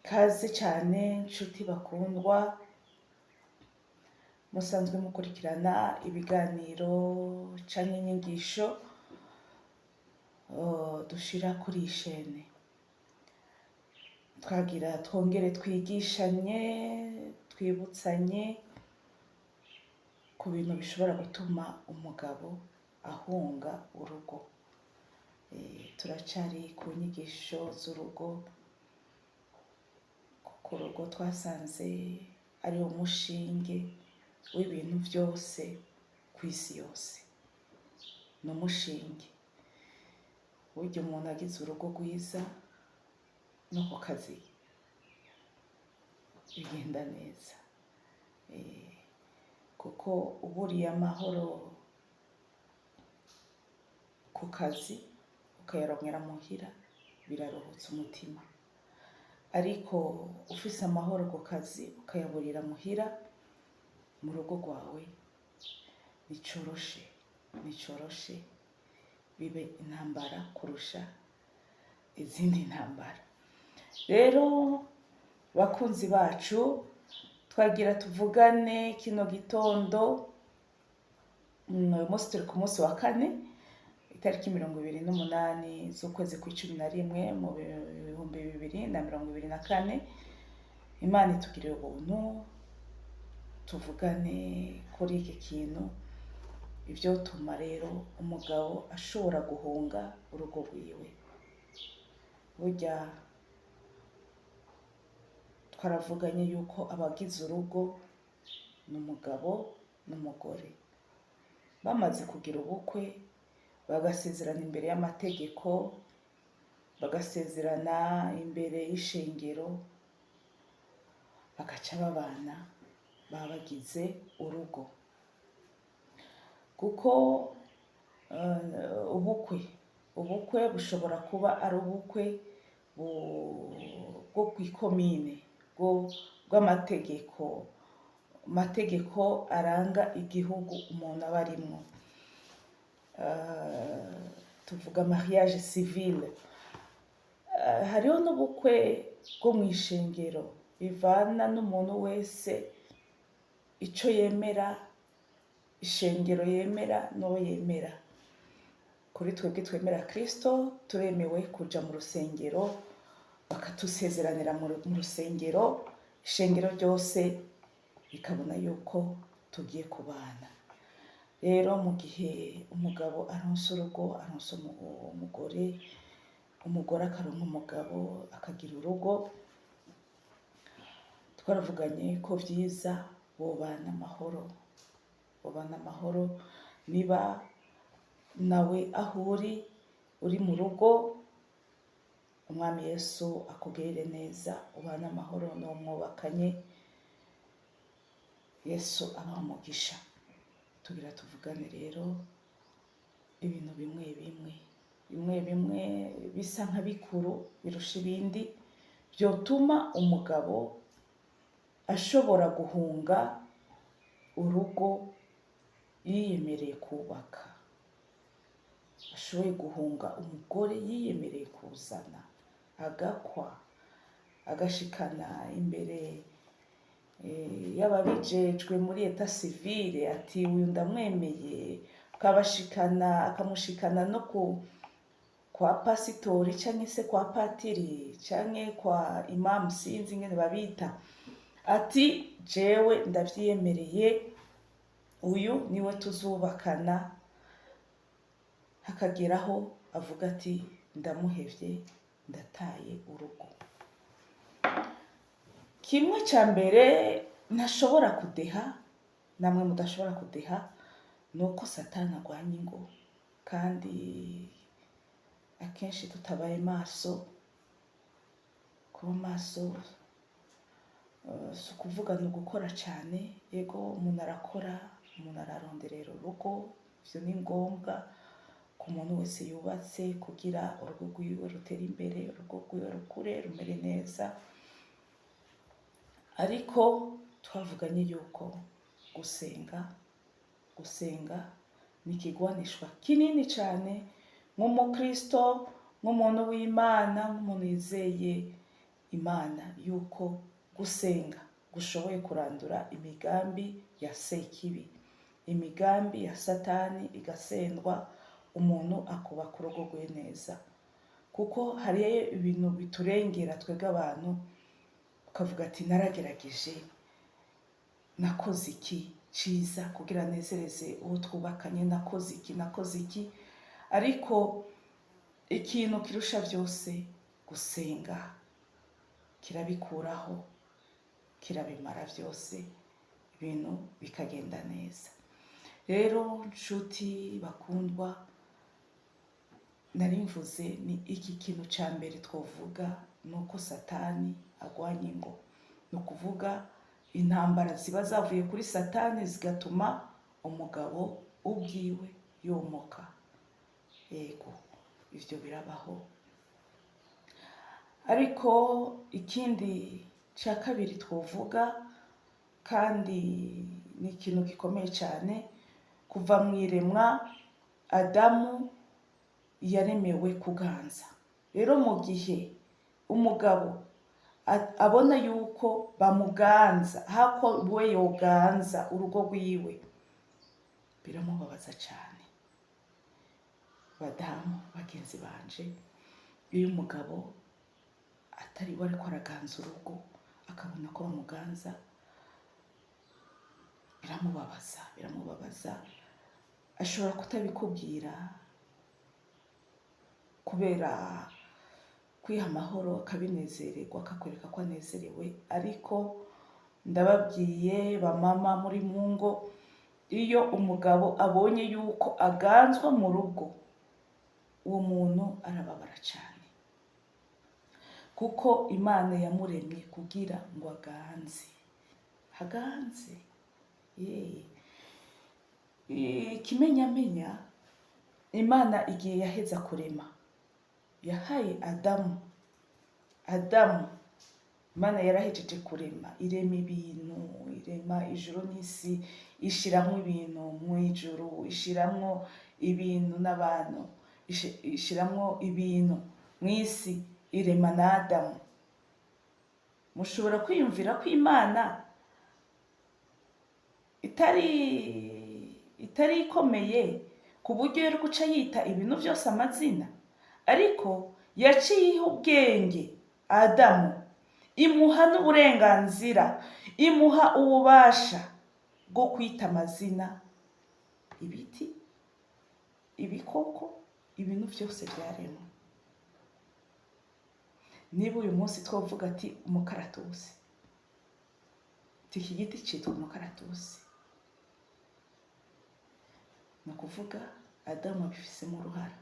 Kaze cyane nshuti bakundwa, musanzwe mukurikirana ibiganiro canke inyigisho dushira kuri iyi shene. Twagira twongere twigishanye, twibutsanye ku bintu bishobora gutuma umugabo ahunga urugo. Turacari ku nyigisho z'urugo, kuko urugo twasanze ari umushinge w'ibintu byose ku isi yose. Ni umushinge. Burya umuntu agize urugo rwiza no ku kazi bigenda neza, kuko uburiye amahoro ku kazi ukayaronkera muhira biraruhutsa umutima, ariko ufise amahoro ku kazi ukayaburira muhira, mu rugo rwawe bicoroshe bibe intambara kurusha izindi ntambara. Rero bakunzi bacu, twagira tuvugane kino gitondo. Uyu munsi turi ku munsi wa kane, itariki 28 z'ukwezi kwa11 mu 2024. Imana itugirire ubuntu tuvugane kuri iki kintu, ivyotuma rero umugabo ashobora guhunga urugo rwiwe. Burya twaravuganye yuko abagize urugo ni umugabo n'umugore. Bamaze kugira ubukwe, bagasezerana imbere y'amategeko, bagasezerana imbere y'ishengero, bagaca babana, baba bagize urugo. Kuko ubukwe bushobora kuba ari ubukwe bwo kw'ikomine, bw'amategeko aranga igihugu umuntu aba arimwo. Tuvuga mariage civile. Hariho n'ubukwe bwo mw'ishengero, bivana n'umuntu wese ico yemera, ishengero yemera n'uwo yemera. Kuri twebwe twemera Kristo, turemewe kuja mu rusengero, bakatusezeranira mu rusengero, ishengero ryose rikabona yuko tugiye kubana. Rero mu gihe umugabo aronse urugo, aronse umugore akaronka umugabo akagira urugo, twaravuganye ko vyiza bobana amahoro, niba nawe aho uri mu rugo, umwami Yesu akugirire neza, ubana amahoro n'uwo mwubakanye, Yesu abahe umugisha. Tugira tuvugane rero ibintu bimwe bisa nka bikuru birusha ibindi, vyotuma umugabo ashobora guhunga urugo yiyemereye kubaka, ashoboye guhunga umugore yiyemereye kuzana, agakwa, agashikana imbere y'ababijejwe muri eta civile ati uyu ndamwemeye, akamushikana no kwa pasitori canke se kwa patiri canke kwa imamu, sinzi ingene babita, ati jewe ndavyiyemereye, uyu niwe tuzubakana. Hakageraho avuga ati ndamuhevye, ndataye urugo. Kimwe ca mbere ntashobora kudeha, namwe mudashobora kudeha, nuko Satani agwanya ingo, kandi akenshi tutabaye maso. Kuba maso si ukuvuga ni ugukora cane. Yego umuntu arakora, umuntu araronderera urugo, ivyo ni ngombwa ku muntu wese yubatse, kugira urugo rwiwe rutere imbere, urugo rwiwe rukure rumere neza. Ariko twavuganye yuko gusenga ni ikigwanishwa kinini cane nk'umukristo, nk'umuntu w'Imana, nk'umuntu yizeye imana yuko gusenga gushoboye kurandura imigambi ya sekibi, imigambi ya satani igasendwa, umuntu akubaka urugo rwe neza. Kuko hari ibintu biturengera twebwe abantu, ukavuga ati naragerageje, nakoze iki ciza kugira nezereze uwo twubakanye, nakoze iki, ariko ikintu kirusha byose gusenga kirabikuraho, kirabimara byose, ibintu bikagenda neza. Rero nshuti bakundwa, nari mvuze ni iki kintu cya mbere twovuga, nuko satani agwanya ingo. Ni ukuvuga intambara ziba zavuye kuri satani zigatuma umugabo ubwiwe yomoka. Yego, ibyo birabaho. Ariko ikindi cya kabiri twovuga, kandi ni ikintu gikomeye cyane, kuva mu iremwa Adamu yaremewe kuganza. Rero mu gihe umugabo abona yuko bamuganza hako we yoganza urugo rwiwe, biramubabaza cyane. Badamu bagenzi banje, iyo umugabo atari we ariko araganza urugo akabona ko bamuganza, biramubabaza. Ashobora kutabikubwira kubera kwiha amahoro, akabinezererwa, akakwereka ko anezerewe. Ariko ndababwiye bamama muri mu ngo, iyo umugabo abonye yuko aganzwa mu rugo, uwo muntu arababara cyane, kuko Imana yamuremye kugira ngo aganze. Ikimenyamenya, Imana igihe yaheza kurema, yahaye Adamu, Imana yarahejeje kurema, irema ibintu, irema ijuru n'isi, ishiramwo ibintu mu ijuru, ishiramwo ibintu n'abantu, ishiramwo ibintu mu isi, irema na Adamu. Mushobora kwiyumvira ko Imana itari ikomeye ku buryo yo guca yita ibintu byose amazina, ariko yaciyeho ubwenge Adamu, imuha n'uburenganzira, imuha ububasha bwo kwita amazina ibiti, ibikoko, ibintu byose byaremwe. Niba uyu munsi twavuga ati umukaratusi, iki giti cyitwa umukaratusi, ni ukuvuga Adamu abifisemo uruhara.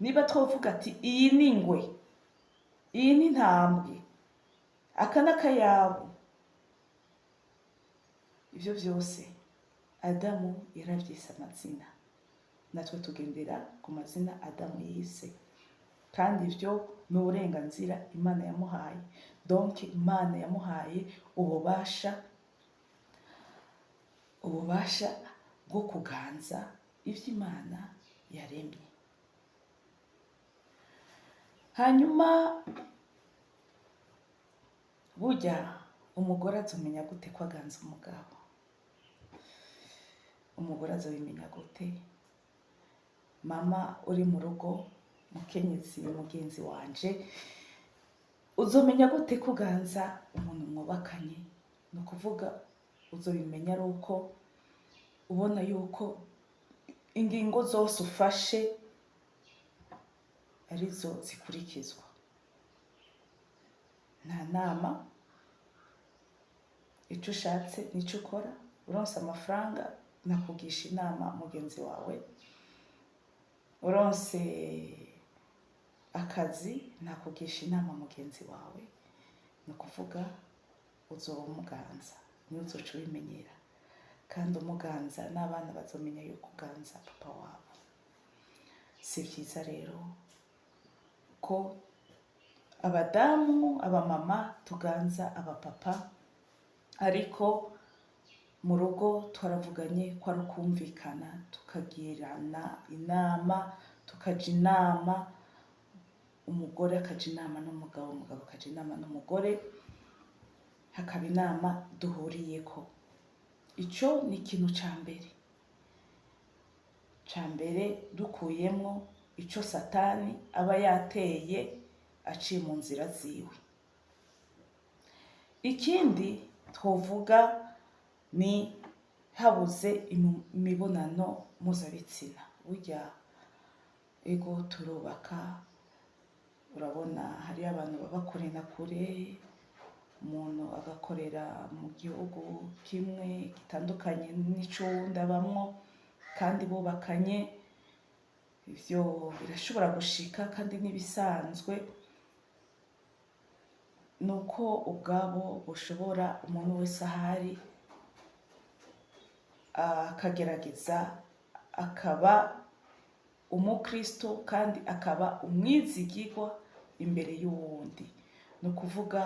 Niba twavuga ati iyi ni ingwe, iyi ni intambwe, aka n'akayabu, ibyo byose Adamu yarabyise amazina, natwe tugendera ku mazina Adamu yise, kandi ibyo ni uburenganzira Imana yamuhaye. Donc Imana yamuhaye ububasha bwo kuganza ibyo Imana yaremye. Hanyuma burya umugore azomenya gute ko aganza umugabo? Umugore azobimenya gute? Mama uri mu rugo, mukenyezi mugenzi wanje, uzomenya gute kuganza umuntu mwubakanye? Ni ukuvuga uzobimenya ari uko ubona yuko ingingo zose ufashe arizo zikurikizwa. Nta nama, icyo ushatse nicyo ukora. Uronse amafaranga, nakugisha inama mugenzi wawe. Uronse akazi, nakugisha inama mugenzi wawe. Ni ukuvuga uzoba umuganza, niyo uzoca ubimenyera, kandi umuganza n'abana bazomenya yuko uganza papa wabo. Si byiza rero ko abadamu, abamama tuganza abapapa, ariko mu rugo twaravuganye ko ari ukumvikana, tukagirana inama, tukaja inama, umugore akaja inama n'umugabo, umugabo akaja inama n'umugore, hakaba inama duhuriyeko. Ico ni ikintu ca mbere dukuyemwo ico Satani aba yateye aciye mu nzira ziwe. Ikindi twovuga ni habuze imibonano mpuzabitsina. Burya ego turubaka, urabona hariyo abantu baba kure na kure, umuntu agakorera mu gihugu kimwe gitandukanye n'ic'uwundi abamwo kandi bubakanye. Ivyo birashobora gushika kandi n'ibisanzwe, nuko ubwabo bushobora umuntu wese ahari akagerageza akaba umukristo kandi akaba umwizigirwa imbere y'uwundi. Ni ukuvuga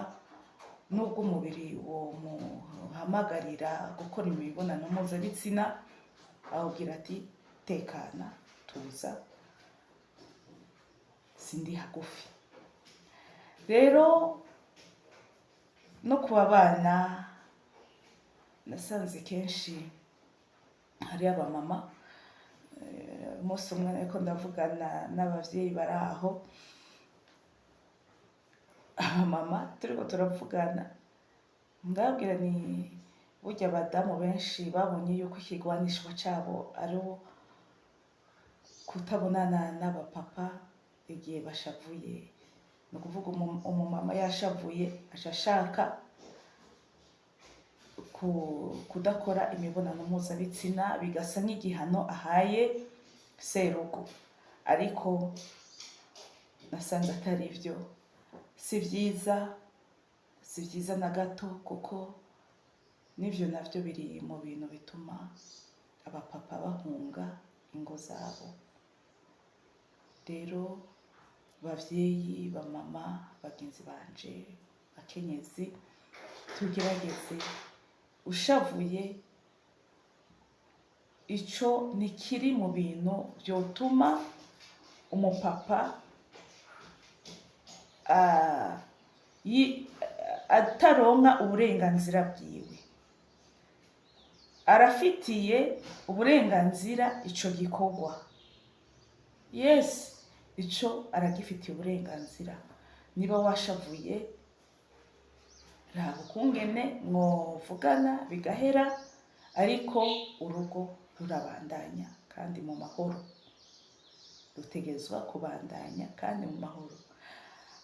nubwo umubiri womuhamagarira gukora imibonano mpuzabitsina, awubwira ati tekana, tuza, sindi hagufi. Rero no kuba bana nasanze kenshi hariyo abamama, umunsi umwe ariko ndavugana n'abavyeyi bari aho, abamama turiko turavugana, ndababwira ni burya abadamu benshi babonye yuko ikigwanishwa cabo ari kutabonana n'abapapa igihe bashavuye. Ni ukuvuga umumama yashavuye aca ashaka kudakora imibonano mpuzabitsina, bigasa nk'igihano ahaye serugo. Ariko nasanze atari vyo, si vyiza na gato, kuko n'ivyo navyo biri mu bintu bituma abapapa bahunga ingo zabo. Rero bavyeyi, bamama, bagenzi banje, bakenyezi, tugerageze, ushavuye ico ni kiri mu bintu vyotuma umupapa ataronka uburenganzira bwiwe. Arafitiye uburenganzira ico gikorwa, yes, ico aragifitiye uburenganzira. Niba washavuye, raba ukungene mwovugana bigahera, ariko urugo rurabandanya kandi mu mahoro. Rutegerezwa kubandanya kandi mu mahoro.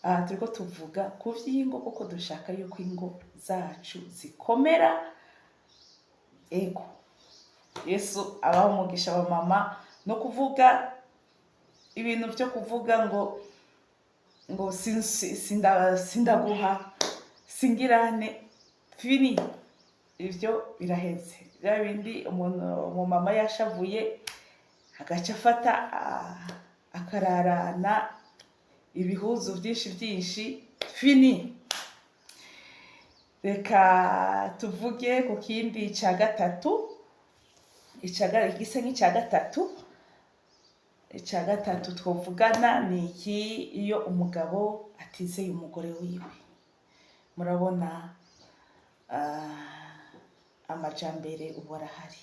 Aha turiko tuvuga ku vy'ingo, kuko dushaka yuko ingo zacu zikomera. Ego Yesu abaho umugisha wa mama, no kuvuga ibintu vyo kuvuga ngo sindaguha, singirane, fini, ivyo biraheze. Vya bindi umumama yashavuye agaca afata akararana ibihuzu vyinshi, fini. Reka tuvuge ku kindi ca gatatu, igisa nk'ica gatatu. Ica gatatu twovugana ni iki? Iyo umugabo atizeye umugore wiwe. Murabona amajambere ubu arahari.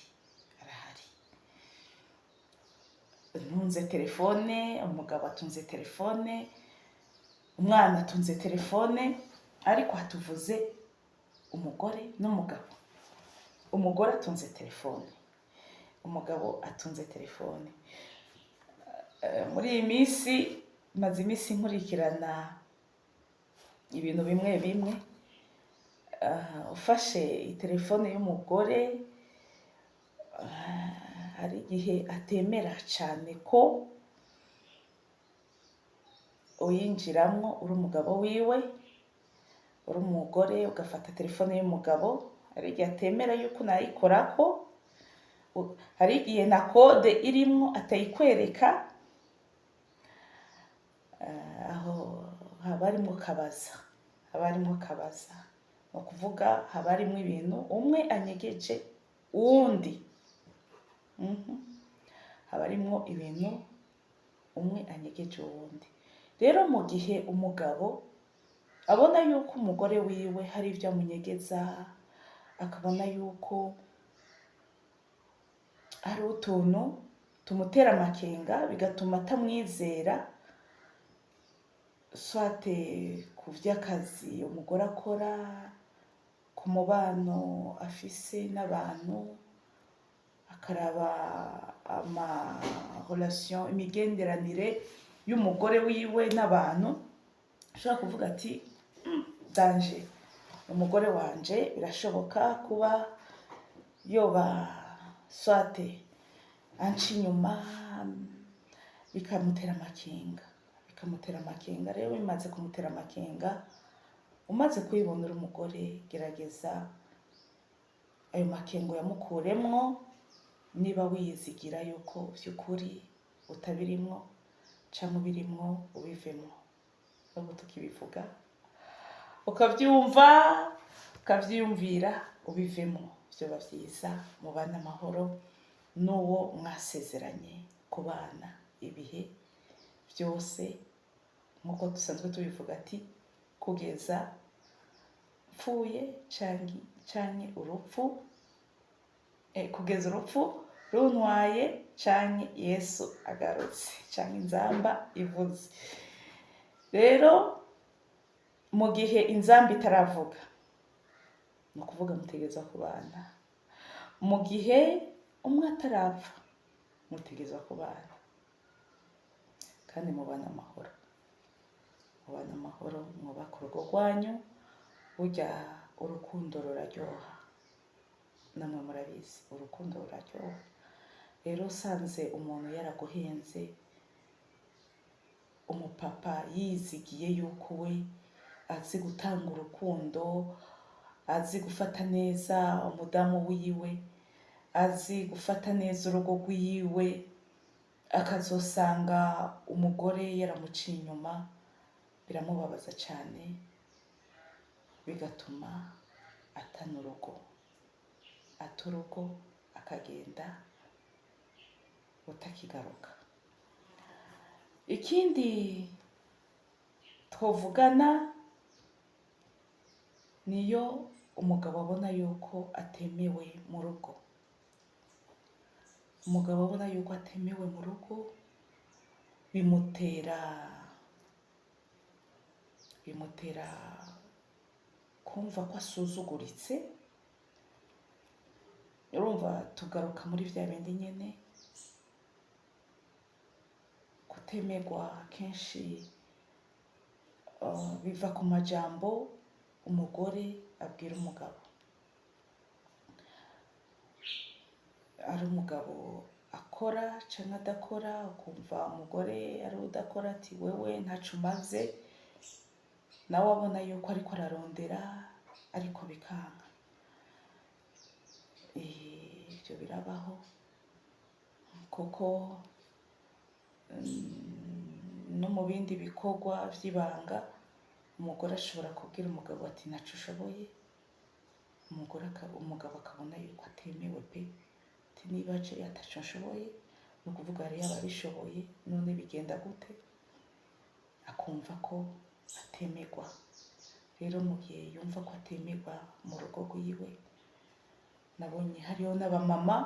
Ntunze telefone, umugabo atunze telefone, umwana atunze telefone, ariko hatuvuze umugore n'umugabo. Umugore atunze telefone, umugabo atunze telefone. Muri iyi minsi, maze iminsi nkurikirana ibintu bimwe bimwe. Ufashe telefone y'umugore, hari igihe atemera cane ko uyinjiramwo uri umugabo wiwe, uri umugore ugafata telefone y'umugabo. Hari igihe atemera yuko nayikorako, hari igihe na kode irimwo atayikwereka. Aho haba harimwo kabaza, ni ukuvuga haba harimwo ibintu umwe anyegeje uwundi. Haba harimwo ibintu umwe anyegeje uwundi. rero mu gihe umugabo abona yuko umugore wiwe hari ibyo amunyegeza, akabona yuko hari utuntu tumutera amakenga bigatuma atamwizera, swate ku vy'akazi umugore akora, ku mubano afise n'abantu, akaraba ama relation, imigenderanire y'umugore wiwe n'abantu, ashobora kuvuga ati danje, umugore wanje birashoboka kuba yoba swate anca inyuma, bikamutera amakenga. Rero bimaze kumutera amakenga, umaze kwibona uri umugore, gerageza ayo makenga yamukuremwo, niba wiyizigira yuko vy'ukuri utabirimwo canke ubirimwo ubivemwo. Nubwo tukibivuga ukavyumva ukavyiyumvira ubivemwo, vyoba vyiza mubane amahoro n'uwo mwasezeranye kubana ibihe vyose, nk'uko dusanzwe tubivuga ati kugeza pfuye canke urupfu, kugeza urupfu runtwaye canke Yesu agarutse, canke inzamba ivuze. Rero mu gihe inzamba itaravuga, ni ukuvuga mutegerezwa kubana. Mu gihe umwe atarapfa, mutegerezwa kubana kandi mubana amahoro, mwubaka urugo rwanyu. Burya urukundo ruraryoha, namwe murabizi urukundo ruraryoha. Rero usanze umuntu yaraguhenze, umupapa yizigiye yuko we azi gutanga urukundo, azi gufata neza umudamu wiwe, azi gufata neza urugo rwiwe, akazosanga umugore yaramuciye inyuma, biramubabaza cyane, bigatuma ata urugo akagenda utakigaruka. Ikindi twovugana niyo umugabo abona yuko atemewe mu rugo. Umugabo abona yuko atemewe mu rugo, bimutera kumva ko asuzuguritse. Urumva tugaruka muri vya bindi nyene, kutemerwa kenshi biva ku majambo umugore abwira umugabo. Ari umugabo akora canke adakora, ukumva umugore ari udakora ati wewe ntaco umaze, nawe abona yuko ariko ararondera ariko bikanga. Ivyo birabaho kuko no mu bindi bikorwa vy'ibanga umugore ashobora kubwira umugabo ati ntaco ushoboye, umugabo akabona yuko atemewe pe, ati niba je ataco nshoboye, ni ukuvuga rero yaba abishoboye none bigenda gute, akumva ko atemerwa. Rero mu gihe yumva ko atemerwa mu rugo rwiwe, nabonye hariho n'abamama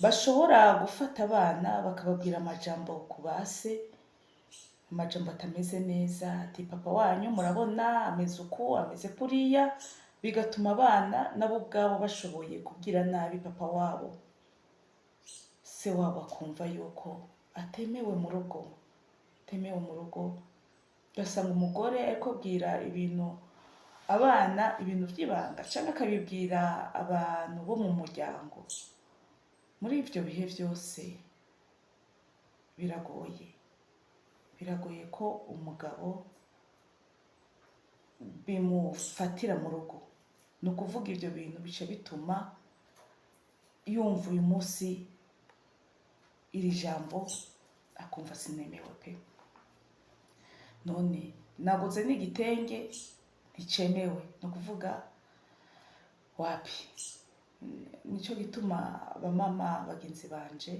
bashobora gufata abana bakababwira amajambo ku base, amajambo atameze neza, ati papa wanyu murabona ameze uku ameze kuriya, bigatuma abana nabo ubwabo bashoboye kubwira nabi papa wabo, se wabo akumva yuko atemewe mu rugo, ugasanga umugore ariko abwira ibintu abana, ibintu vy'ibanga, canke akabibwira abantu bo mu muryango. Muri ivyo bihe vyose biragoye ko umugabo bimufatira mu rugo. Ni ukuvuga ivyo bintu bice bituma yumva uyu munsi iri jambo akumva sinemewe pe, none naguze n'igitenge nticemewe, ni ukuvuga wapi. Nico gituma bamama bagenzi banje,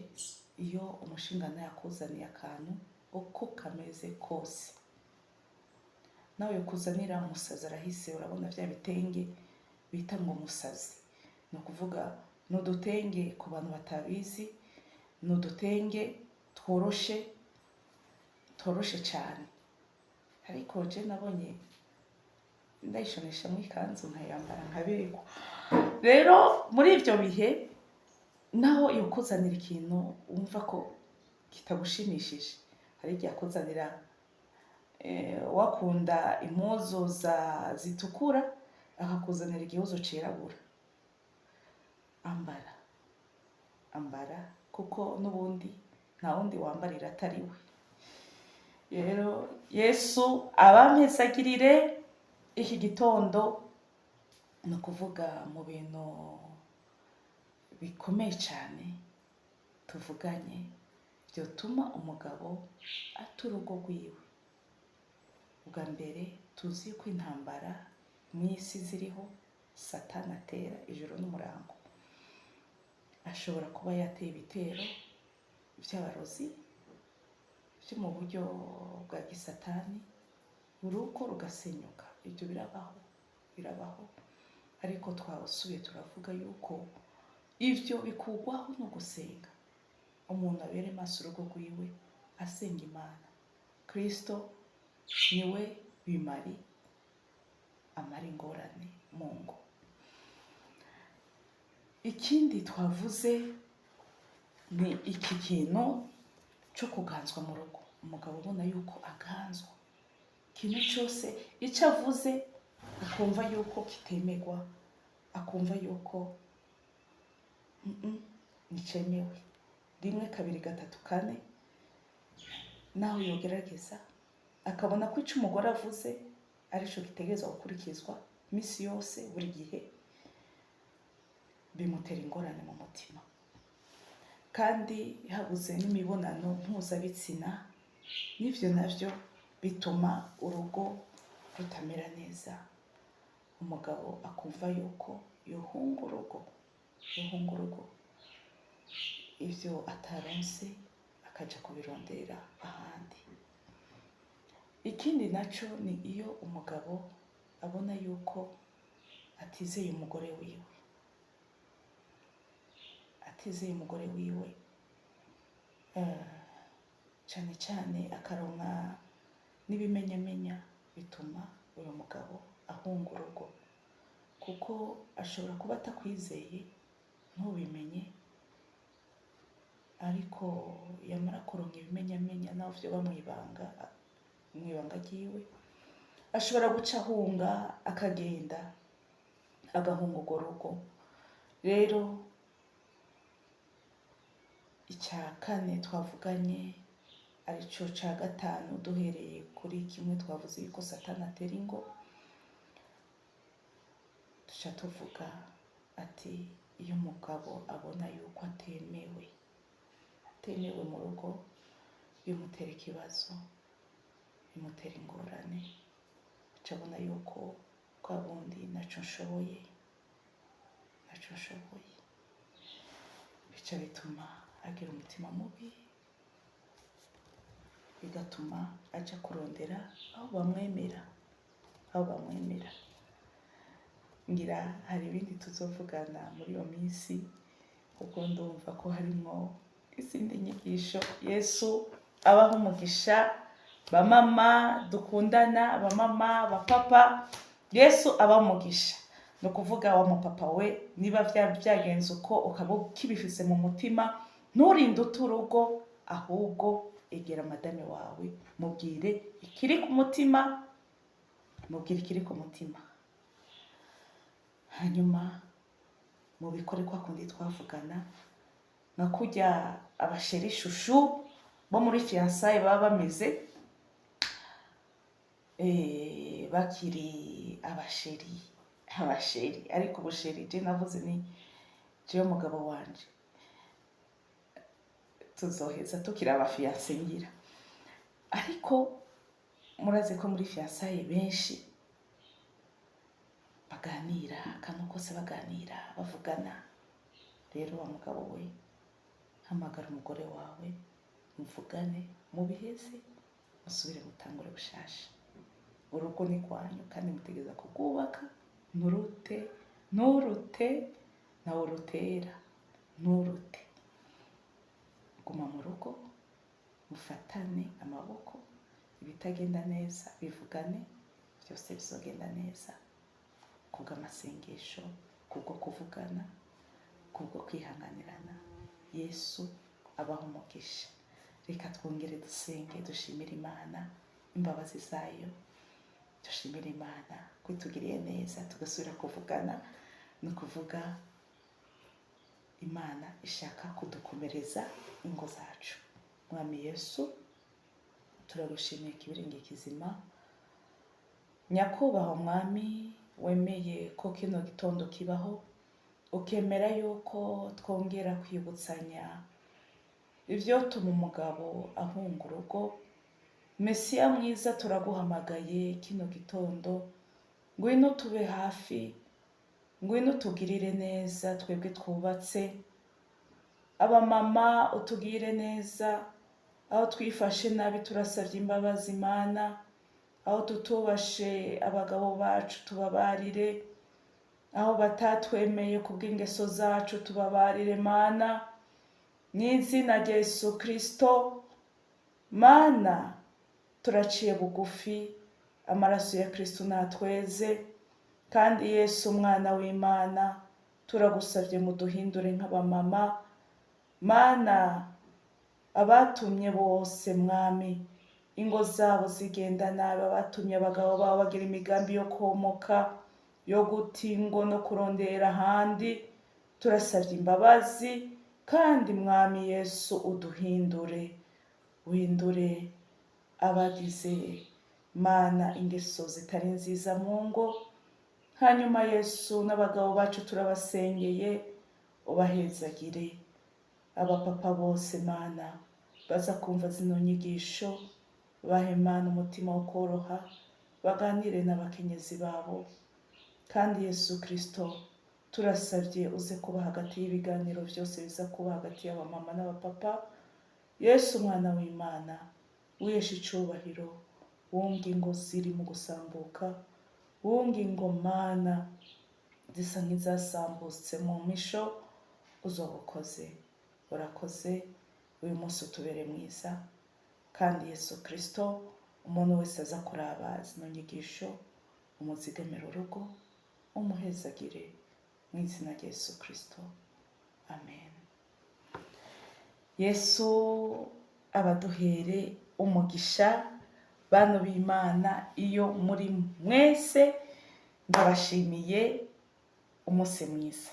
iyo umushingana yakuzaniye akantu uko kameze kose, nawe kuzanira umusazi arahise. Urabona bya bitenge bita ngo umusazi, ni ukuvuga ni udutenge ku bantu batabizi, ni udutenge tworoshe cyane, ariko je nabonye ndayishonesha mu ikanzu nkayambara nkaberwa. Rero muri ibyo bihe naho yokuzanira ikintu wumva ko kitagushimishije, hari igihe akuzanira wakunda impuzu zitukura akakuzanira igihuzu cirabura. Ambara kuko n'ubundi nta wundi wambarira atari we. Rero Yesu abampesagirire iki gitondo, ni ukuvuga mu bintu bikomeye cyane tuvuganye byotuma umugabo ata urugo rwiwe. Ubwa mbere tuzi ko intambara mu isi ziriho, Satani atera ijoro n'umurango. Ashobora kuba yateye ibitero by'abarozi byo mu buryo bwa gisatani, urugo rugasenyuka. Ibyo birabaho, ariko twasubiye turavuga yuko ibyo bikugwaho no gusenga. Umuntu abere maso urugo rwiwe asenga Imana. Kristo niwe bimari amara ingorane mu ngo. Ikindi twavuze ni iki kintu cyo kuganzwa mu rugo. Umugabo ubona yuko aganzwa, ikintu cyose icyo avuze akumva yuko kitemerwa, akumva yuko nticemewe. 1, 2, 3, 4, naho yogerageza akabona ko icyo umugore avuze aricyo gitegerezwa gukurikizwa iminsi yose, buri gihe, bimutera ingorane mu mutima. Kandi habuze n'imibonano mpuzabitsina, n'ibyo nabyo bituma urugo rutamera neza. Umugabo akumva yuko yohunga urugo, ibyo ataronse akaja kubirondera ahandi. Ikindi nacyo ni iyo umugabo abona yuko atizeye umugore wiwe, cyane cyane akaronka n'ibimenyamenya, bituma uyu mugabo ahunga urugo, kuko ashobora kuba atakwizeye ntubimenye, ariko yamara kuronka ibimenyamenya naho byo bamwibanga ryiwe, ashobora guca ahunga akagenda agahunga urwo rugo. Rero icya kane twavuganye aricyo cya gatanu, duhereye kuri kimwe twavuze yuko Satani atera ingo, duca tuvuga ati iyo umugabo abona yuko atemewe mu rugo, bimutera ikibazo, bimutera ingorane, acabona yuko kwa bundi ntacyo nshoboye, bica bituma agira umutima mubi, bigatuma aja kurondera aho bamwemera. Ngira hari ibindi tuzovugana muri iyo minsi, kuko ndumva ko harimo izindi nyigisho. Yesu abaho umugisha, bamama dukundana, bamama bapapa, Yesu abaho umugisha. Ni ukuvuga wa mupapa we, niba byagenze uko ukaba ukibifise mu mutima, nturinde uta urugo, ahubwo egera madame wawe, mubwire ikiri ku mutima, hanyuma mubikore kwa kundi twavugana, nka kurya abasheri shushu bo muri fiançailles baba bameze, bakiri abasheri. Ariko ubusheri je navuze ni jewe umugabo wanje tuzoheza tukiri abafiance ngira. Ariko murazi ko muri fiançailles benshi baganira, akantu kose baganira, bavugana. Rero wa mugabo we, hamagara umugore wawe, muvugane, mubiheze, musubire mutangure bushasha. urugo ni rwanyu kandi mutegereza kurwubaka, nturute nawe urutera, nturute. Guma mu rugo, mufatane amaboko, ibitagenda neza bivugane, byose bizogenda neza. Kubw'amasengesho, kubwo kuvugana, kubwo kwihanganirana, Yesu abaha umugisha. Reka twongere dusenge, dushimire Imana imbabazi zayo, dushimire Imana ko itugiriye neza tugasubira kuvugana. Ni ukuvuga Imana ishaka kudukomereza ingo zacu. Mwami Yesu, turagushimiye kibiringi kizima, nyakubahwa Mwami, wemeye ko kino gitondo kibaho, ukemera yuko twongera kwibutsanya ivyotuma umugabo ahunga urugo. Mesiya mwiza, turaguhamagaye kino gitondo, ngwino tube hafi, ngwino tugirire neza twebwe twubatse. Abamama utugire neza, aho twifashe nabi turasavye imbabazi Imana, aho tutubashe abagabo bacu tubabarire, aho batatwemeye kubw'ingeso zacu tubabarire Mana, n'izina rya Yesu Kristo. Mana, turaciye bugufi, amaraso ya Kristo natweze, kandi Yesu umwana w'Imana, turagusavye muduhindure nk'abamama. Mana, abatumye bose Mwami ingo zabo zigenda nabi, abatumye abagabo babo bagira imigambi yo komoka, yo guta ingo no kurondera ahandi, turasavye imbabazi, kandi Mwami Yesu uduhindure, uhindure abagize Mana ingeso zitari nziza mu ngo. Hanyuma Yesu, n'abagabo bacu turabasengeye, ubahezagire. Abapapa bose Mana baza kumva zino nyigisho, bahe Mana umutima wo koroha, baganire n'abakenyezi babo. Kandi Yesu Kristo, turasavye uze kuba hagati y'ibiganiro byose biza kuba hagati y'abamama n'abapapa. Yesu umwana w'Imana, wiheshe icubahiro, wunga ingo ziri mu gusambuka, wunga ingo Mana zisa nk'izasambutse mu misho, uzoba ukoze. Urakoze, uyu munsi utubere mwiza. Kandi Yesu Kristo, umuntu wese aza kuraba zino nyigisho, umuzigamire urugo, umuhezagire mu izina rya Yesu Kristo. Amen. Yesu abaduhere umugisha, bantu b'Imana. Iyo muri mwese, ndabashimiye umunsi mwiza.